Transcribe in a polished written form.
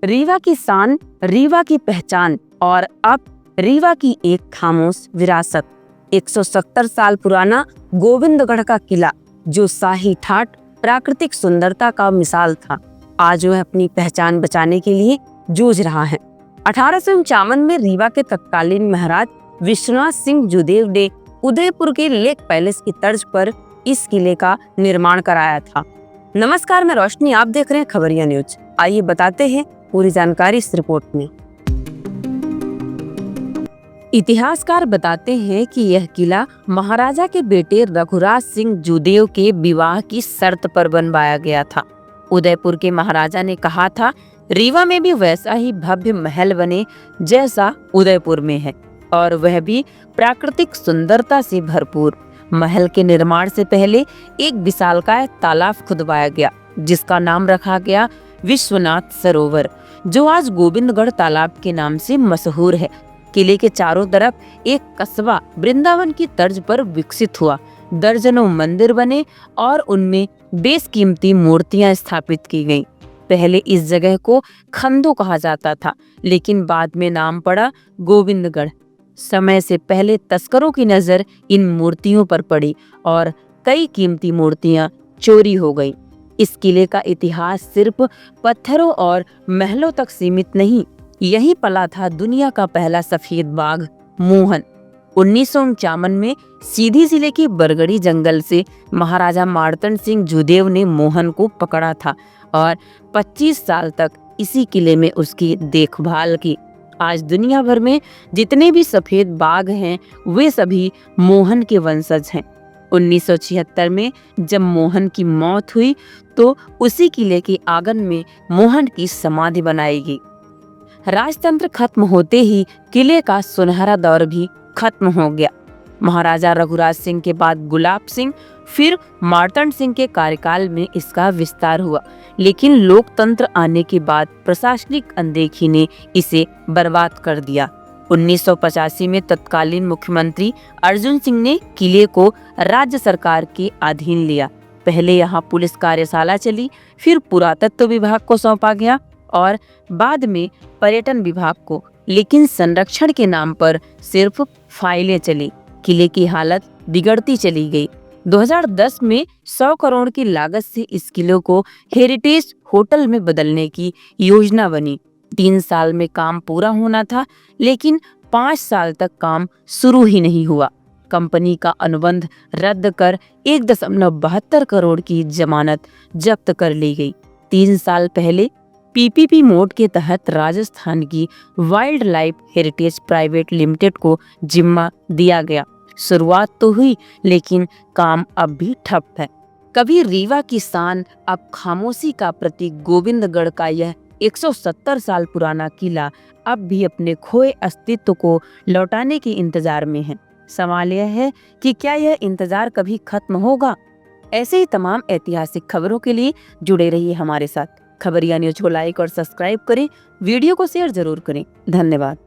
रीवा की शान, रीवा की पहचान और अब रीवा की एक खामोश विरासत। 170 साल पुराना गोविंदगढ़ का किला, जो शाही ठाट प्राकृतिक सुंदरता का मिसाल था, आज वह अपनी पहचान बचाने के लिए जूझ रहा है। 1851 में रीवा के तत्कालीन महाराज विश्वनाथ सिंह जुदेव ने उदयपुर के लेक पैलेस की तर्ज पर इस किले का निर्माण कराया था। नमस्कार, मैं रोशनी, आप देख रहे हैं खबरिया न्यूज। आइए बताते हैं पूरी जानकारी इस रिपोर्ट में। इतिहासकार बताते हैं कि यह किला महाराजा के बेटे रघुराज सिंह जुदेव के विवाह की शर्त पर बनवाया गया था। उदयपुर के महाराजा ने कहा था, रीवा में भी वैसा ही भव्य महल बने जैसा उदयपुर में है, और वह भी प्राकृतिक सुंदरता से भरपूर। महल के निर्माण से पहले एक विशालकाय तालाब खुदवाया गया, जिसका नाम रखा गया विश्वनाथ सरोवर, जो आज गोविंदगढ़ तालाब के नाम से मशहूर है। किले के चारों तरफ एक कस्बा वृंदावन की तर्ज पर विकसित हुआ। दर्जनों मंदिर बने और उनमें बेशकीमती मूर्तियां स्थापित की गईं। पहले इस जगह को खंदो कहा जाता था, लेकिन बाद में नाम पड़ा गोविंदगढ़। समय से पहले तस्करों की नजर इन मूर्तियों पर पड़ी और कई कीमती मूर्तियां चोरी हो गईं। इस किले का इतिहास सिर्फ पत्थरों और महलों तक सीमित नहीं, यही पला था दुनिया का पहला सफेद बाघ मोहन। 1951 में सीधी जिले की बरगड़ी जंगल से महाराजा मार्तंड सिंह जुदेव ने मोहन को पकड़ा था और 25 साल तक इसी किले में उसकी देखभाल की। आज दुनिया भर में जितने भी सफेद बाघ हैं, वे सभी मोहन के वंशज हैं। 1976 में जब मोहन की मौत हुई तो उसी किले के आंगन में मोहन की समाधि बनाई गई। राजतंत्र खत्म होते ही किले का सुनहरा दौर भी खत्म हो गया। महाराजा रघुराज सिंह के बाद गुलाब सिंह, फिर मार्तंड सिंह के कार्यकाल में इसका विस्तार हुआ, लेकिन लोकतंत्र आने के बाद प्रशासनिक अनदेखी ने इसे बर्बाद कर दिया। 1985 में तत्कालीन मुख्यमंत्री अर्जुन सिंह ने किले को राज्य सरकार के अधीन लिया। पहले यहाँ पुलिस कार्यशाला चली, फिर पुरातत्व विभाग को सौंपा गया और बाद में पर्यटन विभाग को, लेकिन संरक्षण के नाम पर सिर्फ फाइलें चली। किले की हालत बिगड़ती चली गई। 2010 में 100 करोड़ की लागत से इस किले को हेरिटेज होटल में बदलने की योजना बनी। 3 साल में काम पूरा होना था, लेकिन 5 साल तक काम शुरू ही नहीं हुआ। कंपनी का अनुबंध रद्द कर 1.72 करोड़ की जमानत जब्त कर ली गई। 3 साल पहले पीपीपी मोड के तहत राजस्थान की wild life heritage private limited को जिम्मा दिया गया। शुरुआत तो हुई, लेकिन काम अब भी ठप है। कभी रीवा की शान, अब खामोशी का प्रतीक गोविंदगढ़ का यह 170 साल पुराना किला अब भी अपने खोए अस्तित्व को लौटाने के इंतजार में है। सवाल यह है कि क्या यह इंतजार कभी खत्म होगा? ऐसे ही तमाम ऐतिहासिक खबरों के लिए जुड़े रहिए हमारे साथ। खबरिया न्यूज को लाइक और सब्सक्राइब करें, वीडियो को शेयर जरूर करें। धन्यवाद।